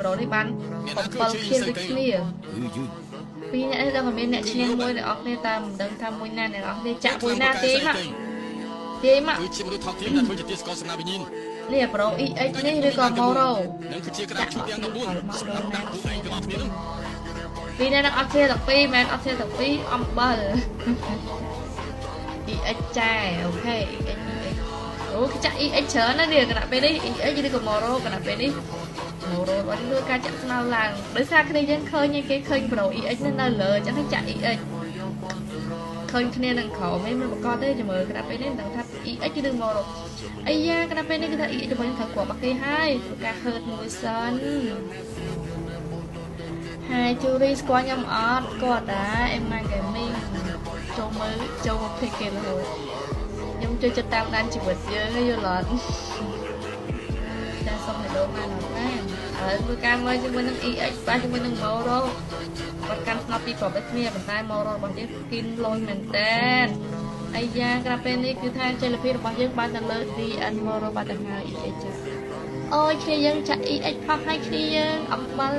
ប្រូនេះបាន7ខៀនដូចគ្នាពីអ្នកនេះដឹងតែមានអ្នកឈ្នះមួយអ្នកអស់គ្នាតែមិនដឹងថាមួយណាអ្នកអស់គ្នាចាក់មួយណាទេមកនេះប្រូ EX នេះឬក៏ Moro ចាក់មកពីអ្នកនឹងអត់គ្នាទាំងពីរមែនអត់គ្នាទាំងពីរអំបិល EX ចាអូខេ EX អូគេចាក់ EX ច្រើនណាស់នេះគណៈពេលនេះ EX ឬក៏ Moro គណៈពេលនេះ Moro បានធ្វើការចាក់ស្នោឡើងដោយសារគ្នាយើងឃើញគេឃើញ Pro EX នៅលើអញ្ចឹងគេចាក់ EX ឃើញគ្នានឹងក្រោមមិនប្រកាសទេចាំមើលគណៈពេលនេះដឹងថា EX ឬ Moro អាយ៉ាគណៈពេលនេះគេថា EX របស់យើងត្រូវគ្រាប់មកគេហើយធ្វើការ hurt មួយសិនហើយជូរីស្គាល់ខ្ញុំអត់គាត់ដែរអេម៉ា Gaming ចូលមើលចូលមកភ្លេចគេរហូតខ្ញុំជួយចិត្តតាមដានជីវិតយើងយល់អត់ចាសុំឲ្យដូរបានអត់ណាហើយធ្វើការមើលជាមួយនឹង EX បាទជាមួយនឹង Moro គាត់កាន់ស្នប់ពីប្រភេទគ្នាប៉ុន្តែ Moro របស់យើង skin លុយមែនតើអាយ៉ាក្រៅពេលនេះគឺថាចលភាពរបស់យើងបានទៅលើ DN Moro បាត់ទៅហើយ EX អូយគ្នាយើងចាក់ EX ផុសឲ្យគ្នាយើងអំបិល